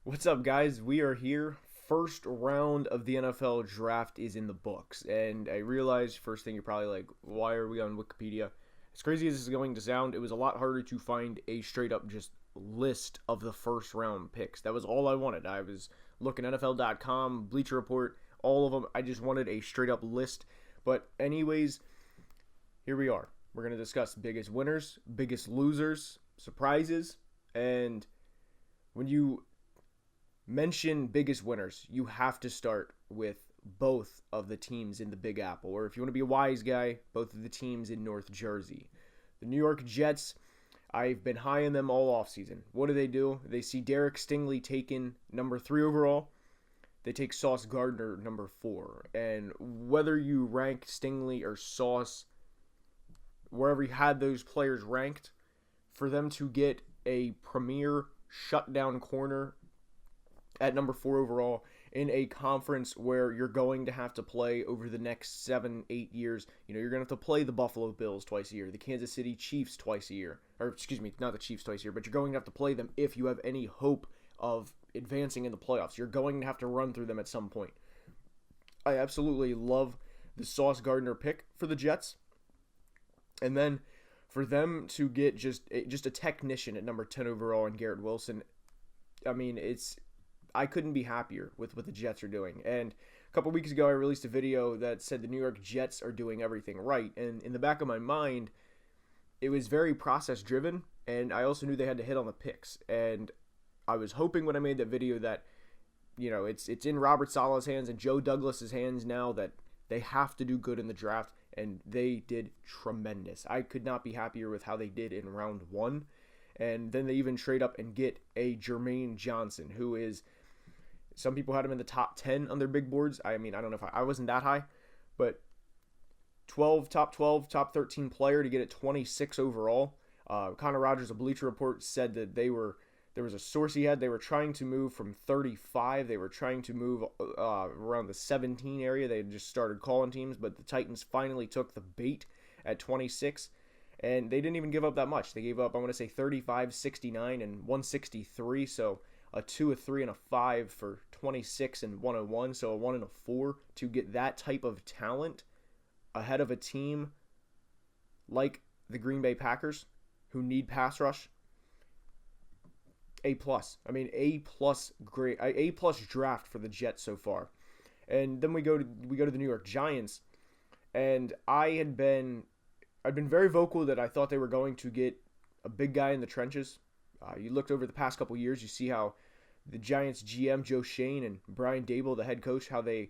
What's up, guys? We are here. First round of the NFL draft is in the books. And I realize, first thing, you're probably like, why are we on Wikipedia? As crazy as this is going to sound, it was a lot harder to find a straight up just list of the first round picks. That was all I wanted. I was looking NFL.com, Bleacher Report, all of them. I just wanted a straight up list. But, anyways, here we are. We're going to discuss biggest winners, biggest losers, surprises, and when you mention biggest winners, you have to start with both of the teams in the Big Apple, or if you want to be a wise guy, both of the teams in North Jersey. The New York Jets, I've been high on them all offseason. What do? They see Derek Stingley taken number 3 overall. They take Sauce Gardner number 4. And whether you rank Stingley or Sauce, wherever you had those players ranked, for them to get a premier shutdown corner at number 4 overall in a conference where you're going to have to play over the next 7-8 years. You're going to have to play the Buffalo Bills twice a year, the Kansas City Chiefs twice a year. Or, excuse me, not the Chiefs twice a year, but you're going to have to play them if you have any hope of advancing in the playoffs. You're going to have to run through them at some point. I absolutely love the Sauce Gardner pick for the Jets. And then for them to get just a technician at number 10 overall and Garrett Wilson, I mean, I couldn't be happier with what the Jets are doing. And a couple weeks ago, I released a video that said the New York Jets are doing everything right. And in the back of my mind, it was very process-driven, and I also knew they had to hit on the picks. And I was hoping when I made that video that, it's in Robert Saleh's hands and Joe Douglas's hands now that they have to do good in the draft, and they did tremendous. I could not be happier with how they did in round 1. And then they even trade up and get a Jermaine Johnson, who is... Some people had him in the top 10 on their big boards. I mean, I don't know if I wasn't that high, but top 12, top 13 player to get at 26 overall. Connor Rogers of Bleacher Report said that there was a source he had. They were trying to move from 35. They were trying to move around the 17 area. They had just started calling teams, but the Titans finally took the bait at 26. And they didn't even give up that much. They gave up, I want to say, 35, 69, and 163. So a 2, a 3, and a 5 for 26 and 101. So a 1 and a 4 to get that type of talent ahead of a team like the Green Bay Packers who need pass rush. A+. I mean, A+, great. A+ draft for the Jets so far. And then we go to the New York Giants, and I'd been very vocal that I thought they were going to get a big guy in the trenches. You looked over the past couple years, you see how the Giants GM, Joe Shane, and Brian Daboll, the head coach, how they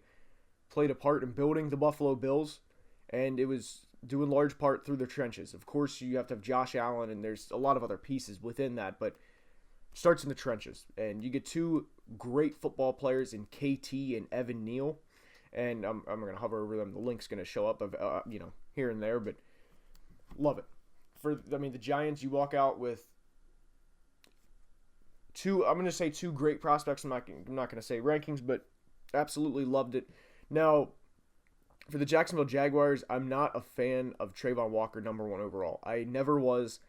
played a part in building the Buffalo Bills, and it was due in large part through the trenches. Of course, you have to have Josh Allen, and there's a lot of other pieces within that, but it starts in the trenches. And you get 2 great football players in KT and Evan Neal, and I'm going to hover over them. The link's going to show up, here and there, but love it. The Giants, you walk out with 2 great prospects. I'm not going to say rankings, but absolutely loved it. Now, for the Jacksonville Jaguars, I'm not a fan of Trayvon Walker, number 1 overall. I never was.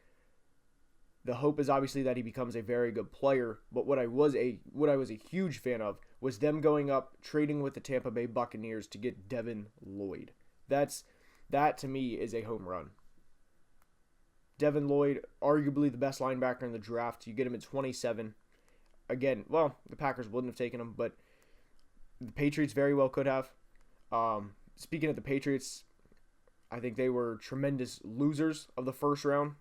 The hope is obviously that he becomes a very good player, but what I was a huge fan of was them going up, trading with the Tampa Bay Buccaneers to get Devin Lloyd. That to me is a home run. Devin Lloyd, arguably the best linebacker in the draft. You get him at 27. Again, well, the Packers wouldn't have taken him, but the Patriots very well could have. Speaking of the Patriots, I think they were tremendous losers of the first round.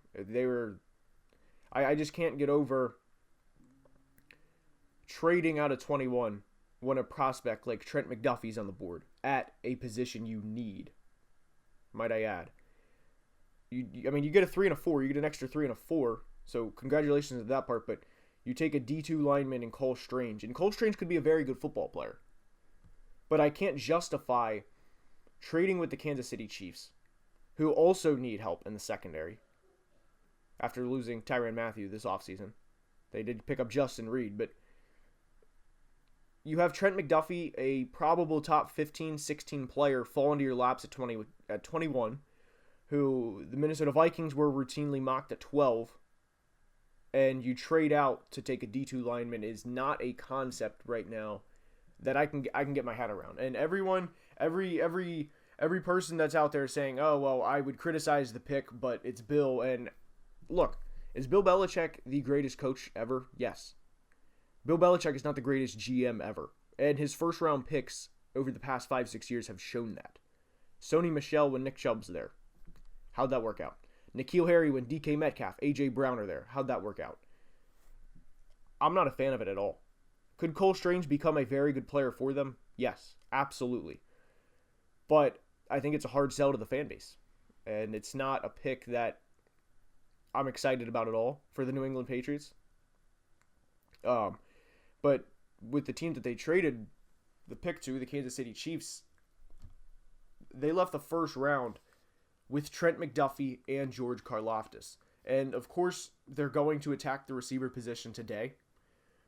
I just can't get over trading out of 21 when a prospect like Trent McDuffie's on the board at a position you need, might I add. You get a 3 and a 4. You get an extra 3 and a 4. So congratulations to that part. But you take a D2 lineman in Cole Strange. And Cole Strange could be a very good football player. But I can't justify trading with the Kansas City Chiefs, who also need help in the secondary, after losing Tyrann Mathieu this offseason. They did pick up Justin Reed. But you have Trent McDuffie, a probable top 15, 16 player, fall into your laps at 21. Who the Minnesota Vikings were routinely mocked at 12, and you trade out to take a D2 lineman is not a concept right now that I can get my head around. And every person that's out there saying, "Oh, well, I would criticize the pick, but it's Bill." And look, is Bill Belichick the greatest coach ever? Yes. Bill Belichick is not the greatest GM ever. And his first round picks over the past 5-6 years have shown that. Sony Michel when Nick Chubb's there. How'd that work out? N'Keal Harry when DK Metcalf, AJ Brown are there. How'd that work out? I'm not a fan of it at all. Could Cole Strange become a very good player for them? Yes, absolutely. But I think it's a hard sell to the fan base. And it's not a pick that I'm excited about at all for the New England Patriots. But with the team that they traded the pick to, the Kansas City Chiefs, they left the first round with Trent McDuffie and George Karlaftis. And, of course, they're going to attack the receiver position today.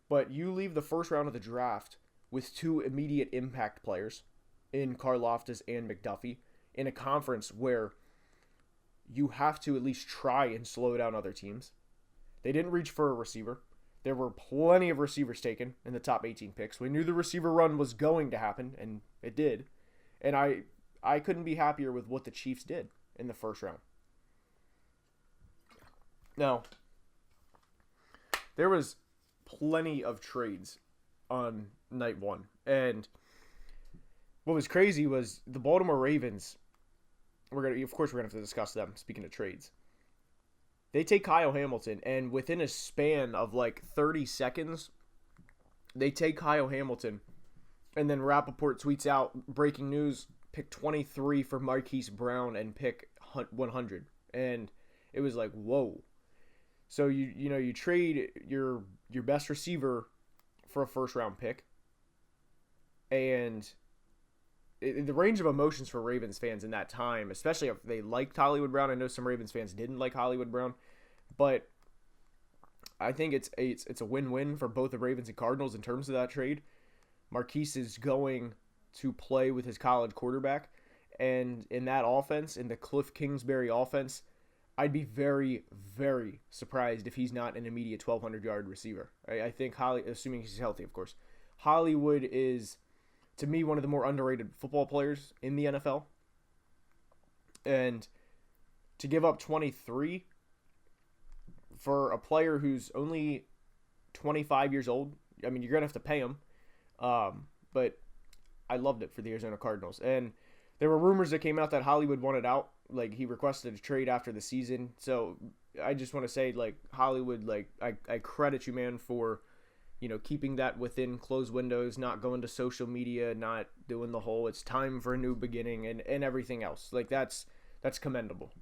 But you leave the first round of the draft with two immediate impact players in Karlaftis and McDuffie in a conference where you have to at least try and slow down other teams. They didn't reach for a receiver. There were plenty of receivers taken in the top 18 picks. We knew the receiver run was going to happen, and it did. And I couldn't be happier with what the Chiefs did in the first round. Now, there was plenty of trades on night one. And what was crazy was the Baltimore Ravens, we're going to have to discuss them, speaking of trades. They take Kyle Hamilton, and within a span of like 30 seconds, they take Kyle Hamilton, and then Rappaport tweets out, breaking news, pick 23 for Marquise Brown and pick 100. And it was like, whoa. So you trade your best receiver for a first round pick, and the range of emotions for Ravens fans in that time, especially if they liked Hollywood Brown. I know some Ravens fans didn't like Hollywood Brown, but I think it's a win-win for both the Ravens and Cardinals in terms of that trade. Marquise is going to play with his college quarterback, and in that offense, in the Cliff Kingsbury offense, I'd be very, very surprised if he's not an immediate 1,200-yard receiver. I think assuming he's healthy, of course, Hollywood is, to me, one of the more underrated football players in the NFL. And to give up 23 for a player who's only 25 years old, I mean, you're going to have to pay him. But I loved it for the Arizona Cardinals. And there were rumors that came out that Hollywood wanted out. Like, he requested a trade after the season. So I just want to say, like, Hollywood, like, I credit you, man, for, keeping that within closed windows, not going to social media, not doing the whole it's time for a new beginning and everything else. Like, that's commendable.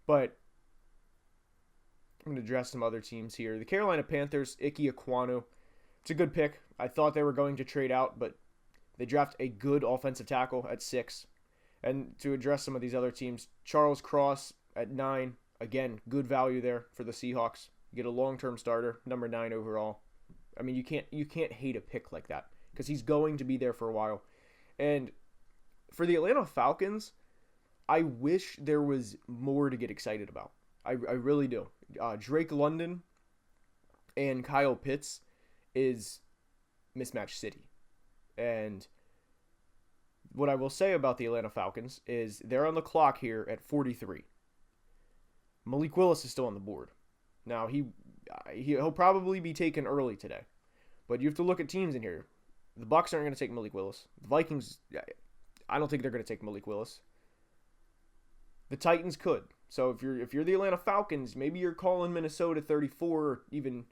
But I'm going to address some other teams here. The Carolina Panthers, Ike Ekwonu. It's a good pick. I thought they were going to trade out, but they draft a good offensive tackle at 6. And to address some of these other teams, Charles Cross at 9. Again, good value there for the Seahawks. You get a long-term starter, number 9 overall. I mean, you can't hate a pick like that because he's going to be there for a while. And for the Atlanta Falcons, I wish there was more to get excited about. I really do. Drake London and Kyle Pitts is mismatch city. And what I will say about the Atlanta Falcons is they're on the clock here at 43. Malik Willis is still on the board. Now, he'll probably be taken early today. But you have to look at teams in here. The Bucs aren't going to take Malik Willis. The Vikings, I don't think they're going to take Malik Willis. The Titans could. So if you're the Atlanta Falcons, maybe you're calling Minnesota 34, or even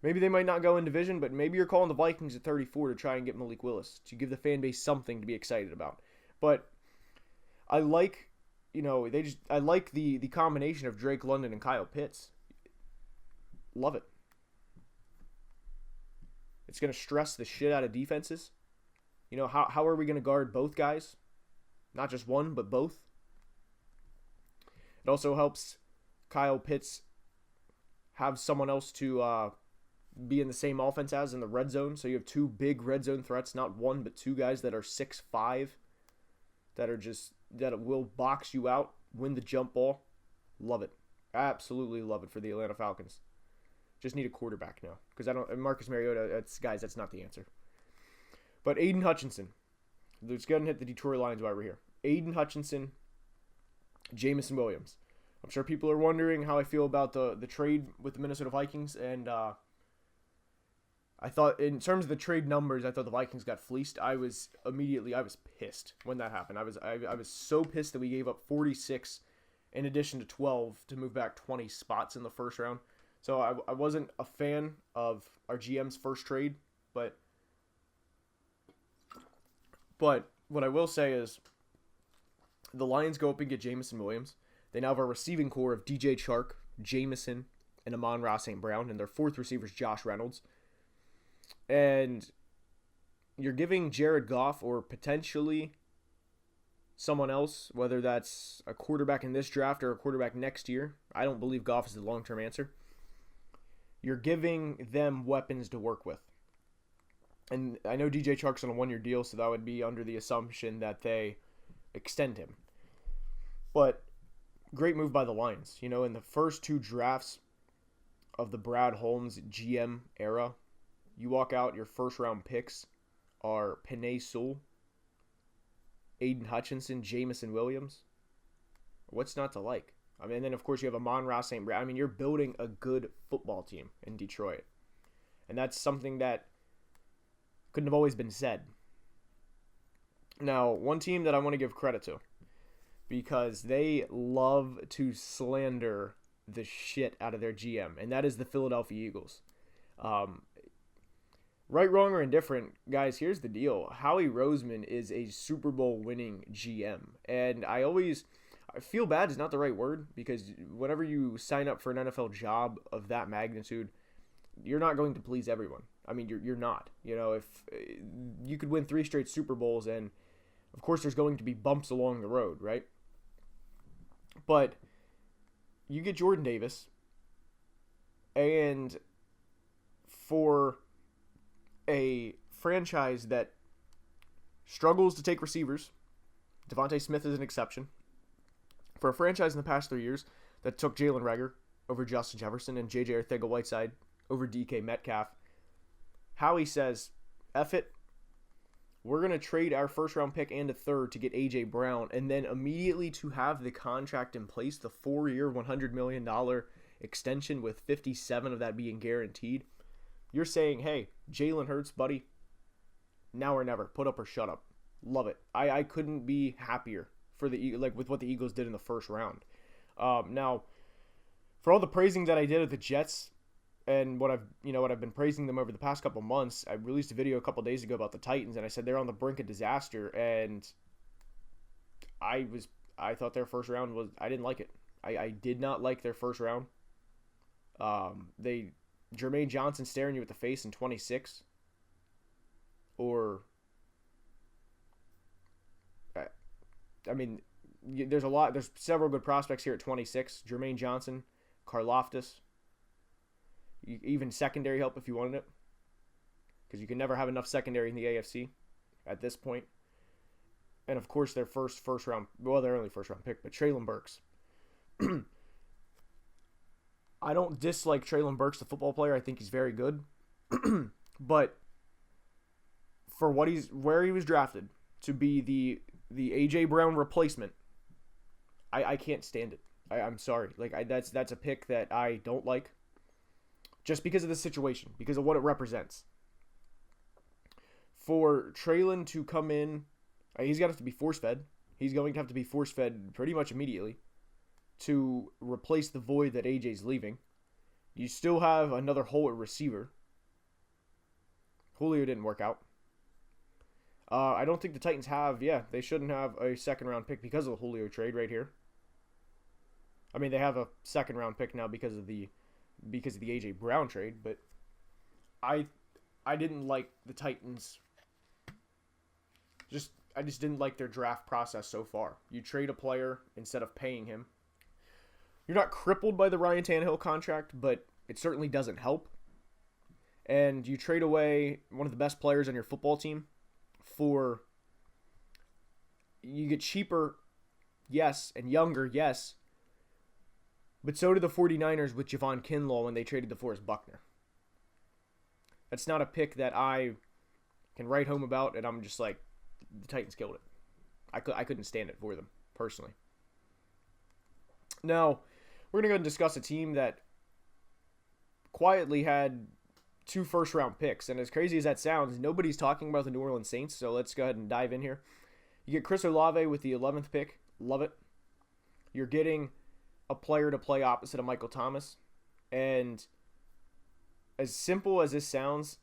maybe they might not go in division, but maybe you're calling the Vikings at 34 to try and get Malik Willis to give the fan base something to be excited about. But I like, I like the combination of Drake London and Kyle Pitts. Love it. It's going to stress the shit out of defenses. How are we going to guard both guys? Not just one, but both. It also helps Kyle Pitts have someone else to be in the same offense as in the red zone. So you have two big red zone threats, not one, but two guys that are 6'5", that will box you out, win the jump ball. Love it. Absolutely love it for the Atlanta Falcons. Just need a quarterback now because I don't. Marcus Mariota. That's not the answer. But Aiden Hutchinson, let's go ahead and hit the Detroit Lions while we're here. Aiden Hutchinson, Jameson Williams. I'm sure people are wondering how I feel about the trade with the Minnesota Vikings, and I thought in terms of the trade numbers, I thought the Vikings got fleeced. I was pissed when that happened. I was so pissed that we gave up 46 in addition to 12 to move back 20 spots in the first round. So I wasn't a fan of our GM's first trade, but what I will say is the Lions go up and get Jameson Williams. They now have a receiving core of DJ Chark, Jameson, and Amon-Ra St. Brown, and their fourth receiver is Josh Reynolds. And you're giving Jared Goff or potentially someone else, whether that's a quarterback in this draft or a quarterback next year. I don't believe Goff is the long-term answer. You're giving them weapons to work with. And I know DJ Chark's on a one-year deal, so that would be under the assumption that they extend him. But great move by the Lions. You know, in the first two drafts of the Brad Holmes GM era, you walk out, your first-round picks are Penei Sewell, Aiden Hutchinson, Jameson Williams. What's not to like? I mean, and then, of course, you have Amon-Ra St. Brown. I mean, you're building a good football team in Detroit. And that's something that couldn't have always been said. Now, one team that I want to give credit to, because they love to slander the shit out of their GM, and that is the Philadelphia Eagles. Right, wrong, or indifferent, guys, here's the deal. Howie Roseman is a Super Bowl winning GM, and I feel bad is not the right word, because whenever you sign up for an NFL job of that magnitude, you're not going to please everyone. I mean, you're not. You know, if you could win 3 straight Super Bowls, and of course there's going to be bumps along the road, right? But you get Jordan Davis, and for a franchise that struggles to take receivers, Devontae Smith is an exception. For a franchise in the past 3 years that took Jalen Reagor over Justin Jefferson and J.J. Arcega-Whiteside over DK Metcalf, Howie says, F it, we're going to trade our first-round pick and a third to get A.J. Brown, and then immediately to have the contract in place, the 4-year, $100 million extension with 57 of that being guaranteed. You're saying, hey, Jalen Hurts, buddy, now or never. Put up or shut up. Love it. I couldn't be happier for with what the Eagles did in the first round. Now, for all the praising that I did of the Jets and what I've been praising them over the past couple months, I released a video a couple days ago about the Titans, and I said they're on the brink of disaster, and I thought their first round was, I didn't like it. I did not like their first round. Jermaine Johnson staring you at the face in 26, or I mean, there's several good prospects here at 26. Jermaine Johnson, Karlaftis, even secondary help if you wanted it, because you can never have enough secondary in the AFC at this point. And of course, their their only first round pick, but Treylon Burks. I don't dislike Treylon Burks, the football player. I think he's very good. But for where he was drafted to be the A.J. Brown replacement, I can't stand it. I'm sorry. That's a pick that I don't like, just because of the situation, because of what it represents. For Treylon to come in, he's going to have to be force-fed. He's going to have to be force-fed pretty much immediately to replace the void that AJ's leaving. You still have another hole at receiver. Julio didn't work out. I don't think the Titans they shouldn't have a second-round pick because of the Julio trade right here. I mean, they have a second-round pick now because of the A.J. Brown trade, but I didn't like the Titans. I just didn't like their draft process so far. You trade a player instead of paying him. You're not crippled by the Ryan Tannehill contract, but it certainly doesn't help. And you trade away one of the best players on your football team you get cheaper, yes, and younger, yes. But so did the 49ers with Javon Kinlaw when they traded DeForest Buckner. That's not a pick that I can write home about, and I'm just like, the Titans killed it. I couldn't stand it for them, personally. Now, we're going to go and discuss a team that quietly had 2 first-round picks. And as crazy as that sounds, nobody's talking about the New Orleans Saints, so let's go ahead and dive in here. You get Chris Olave with the 11th pick. Love it. You're getting a player to play opposite of Michael Thomas. And as simple as this sounds,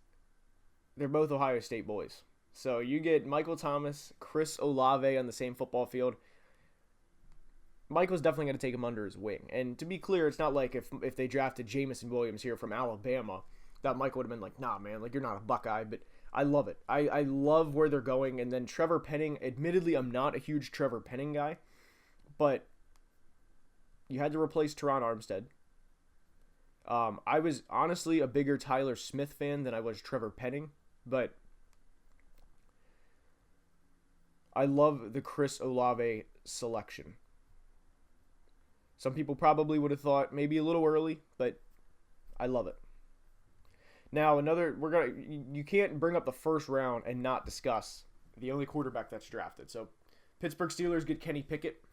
they're both Ohio State boys. So you get Michael Thomas, Chris Olave on the same football field. Michael's definitely going to take him under his wing. And to be clear, it's not like if they drafted Jamison Williams here from Alabama, that Michael would have been like, nah, man, like, you're not a Buckeye. But I love it. I love where they're going. And then Trevor Penning, admittedly, I'm not a huge Trevor Penning guy, but you had to replace Teron Armstead. I was honestly a bigger Tyler Smith fan than I was Trevor Penning, but I love the Chris Olave selection. Some people probably would have thought maybe a little early, but I love it. Now, you can't bring up the first round and not discuss the only quarterback that's drafted. So, Pittsburgh Steelers get Kenny Pickett.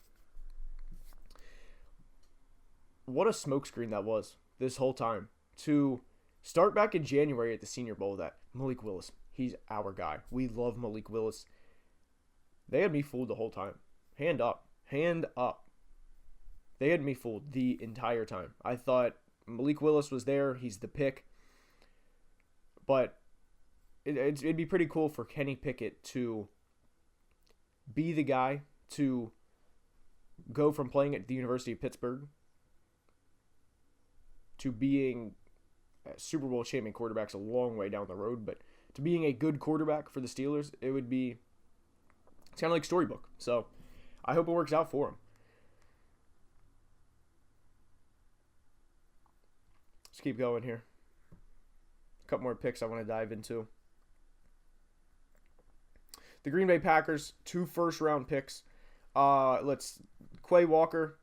What a smokescreen that was this whole time. To start back in January at the Senior Bowl that Malik Willis, he's our guy. We love Malik Willis. They had me fooled the whole time. Hand up. They had me fooled the entire time. I thought Malik Willis was there. He's the pick. But it'd be pretty cool for Kenny Pickett to be the guy to go from playing at the University of Pittsburgh to being a Super Bowl champion quarterback's a long way down the road, but to being a good quarterback for the Steelers, it's kind of like storybook. So I hope it works out for him. Let's keep going here. A couple more picks I want to dive into. The Green Bay Packers, 2 first-round picks. Quay Walker.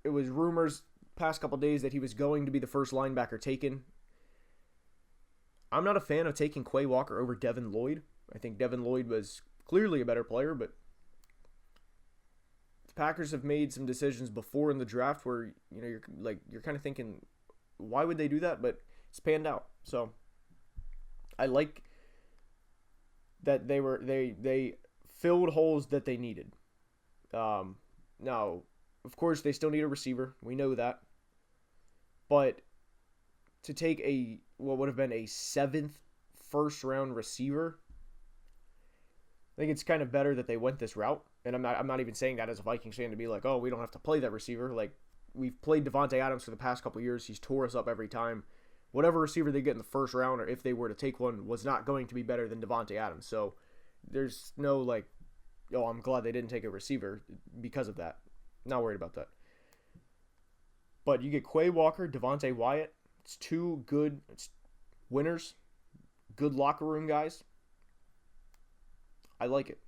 It was rumors past couple days that he was going to be the first linebacker taken. I'm not a fan of taking Quay Walker over Devin Lloyd. I think Devin Lloyd was clearly a better player, but the Packers have made some decisions before in the draft where you're kind of thinking, why would they do that? But it's panned out. So I like that they filled holes that they needed. Now, of course, they still need a receiver. We know that. But to take what would have been a 7th first-round receiver, I think it's kind of better that they went this route. And I'm not even saying that as a Vikings fan to be like, oh, we don't have to play that receiver. Like, we've played Devontae Adams for the past couple of years. He's tore us up every time. Whatever receiver they get in the first round, or if they were to take one, was not going to be better than Devontae Adams. So there's no I'm glad they didn't take a receiver because of that. Not worried about that. But you get Quay Walker, Devontae Wyatt. It's 2 good winners, good locker room guys. I like it.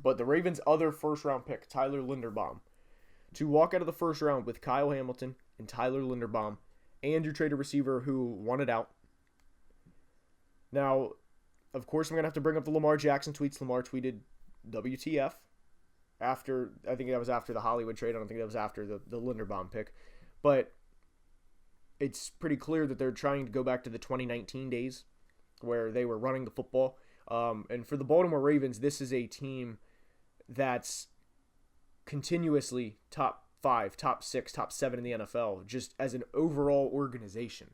But the Ravens' other first-round pick, Tyler Linderbaum, to walk out of the first round with Kyle Hamilton and Tyler Linderbaum, and you trade a receiver who wanted out. Now, of course, I'm going to have to bring up the Lamar Jackson tweets. Lamar tweeted WTF after, I think that was after the Hollywood trade. I don't think that was after the Linderbaum pick. But it's pretty clear that they're trying to go back to the 2019 days where they were running the football. And for the Baltimore Ravens, this is a team that's continuously top 5, top 6, top 7 in the NFL, just as an overall organization.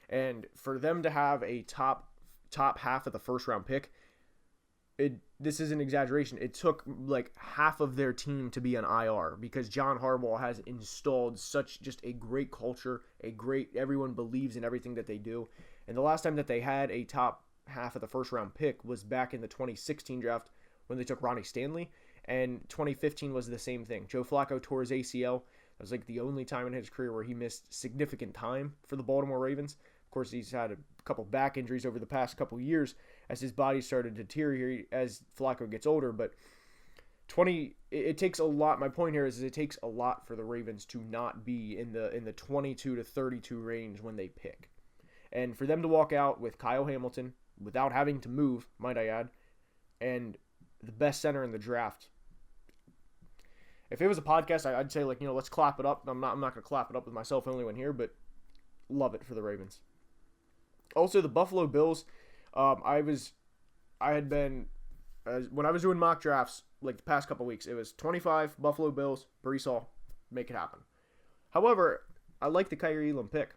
And for them to have a top half of the first round pick, this is an exaggeration. It took like half of their team to be on IR because John Harbaugh has installed such just a great culture, everyone believes in everything that they do. And the last time that they had a top half of the first round pick was back in the 2016 draft when they took Ronnie Stanley, and 2015 was the same thing. Joe Flacco tore his ACL. That was like the only time in his career where he missed significant time for the Baltimore Ravens. Of course, he's had a couple back injuries over the past couple years as his body started to deteriorate as Flacco gets older. But it takes a lot. My point here is it takes a lot for the Ravens to not be in the 22 to 32 range when they pick. And for them to walk out with Kyle Hamilton without having to move, might I add, and the best center in the draft. If it was a podcast, I'd say, like, let's clap it up. I'm not going to clap it up with myself only one here, but love it for the Ravens. Also, the Buffalo Bills, when I was doing mock drafts, like the past couple weeks, it was 25 Buffalo Bills, Breece Hall, make it happen. However, I like the Kyrie Elam pick.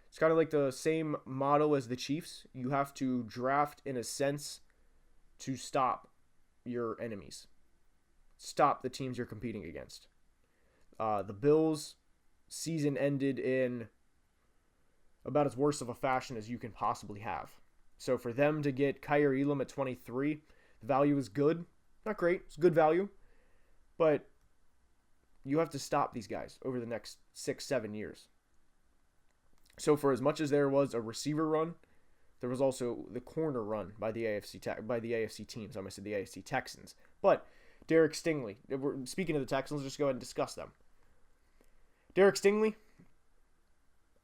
It's kind of like the same model as the Chiefs. You have to draft in a sense to stop your enemies. Stop the teams you're competing against. The Bills' season ended in about as worse of a fashion as you can possibly have. So for them to get Kyrie Elam at 23, the value is good. Not great. It's good value. But you have to stop these guys over the next 6-7 years. So for as much as there was a receiver run, there was also the corner run by the AFC teams. I almost said the AFC Texans. But Derek Stingley, speaking of the Texans, let's just go ahead and discuss them. Derek Stingley,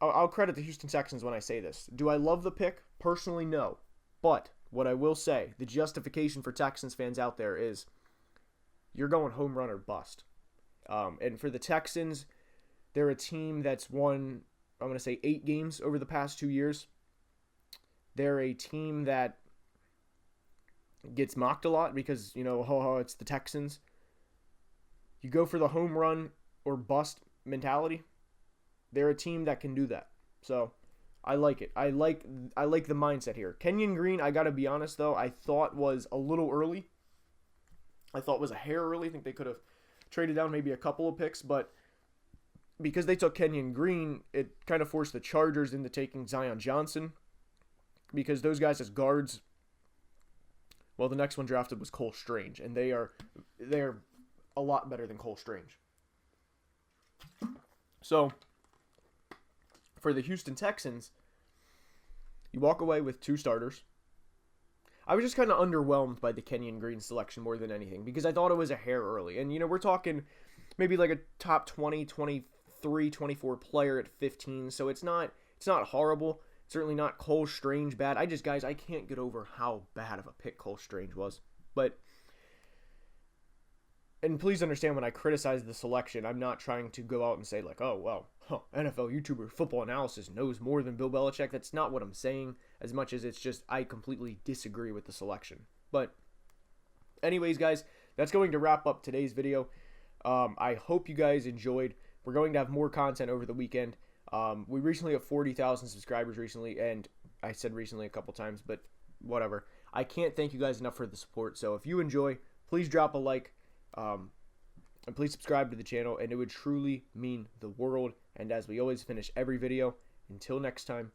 I'll credit the Houston Texans when I say this. Do I love the pick? Personally, no. But what I will say, the justification for Texans fans out there is you're going home run or bust. And for the Texans, they're a team that's won, I'm going to say, 8 games over the past 2 years. They're a team that gets mocked a lot because, it's the Texans. You go for the home run or bust mentality. They're a team that can do that. So I like it. I like the mindset here. Kenyon Green, I got to be honest, though, I thought was a little early. I thought was a hair early. I think they could have traded down maybe a couple of picks, but because they took Kenyon Green, it kind of forced the Chargers into taking Zion Johnson because those guys as guards, well, the next one drafted was Cole Strange, and they're a lot better than Cole Strange. So for the Houston Texans, you walk away with 2 starters. I was just kind of underwhelmed by the Kenyon Green selection more than anything because I thought it was a hair early. And, we're talking maybe like a top 20, 23, 24 player at 15. So it's not horrible. Certainly not Cole Strange bad. I can't get over how bad of a pick Cole Strange was. And please understand, when I criticize the selection, I'm not trying to go out and say, like, oh, well, NFL YouTuber Football Analysis knows more than Bill Belichick. That's not what I'm saying, as much as it's just I completely disagree with the selection. But anyways, guys, that's going to wrap up today's video. I hope you guys enjoyed. We're going to have more content over the weekend. We recently have 40,000 subscribers recently, and I said recently a couple times, but whatever. I can't thank you guys enough for the support. So if you enjoy, please drop a like. And please subscribe to the channel, and it would truly mean the world. And as we always finish every video, until next time,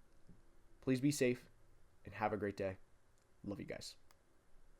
please be safe and have a great day. Love you guys.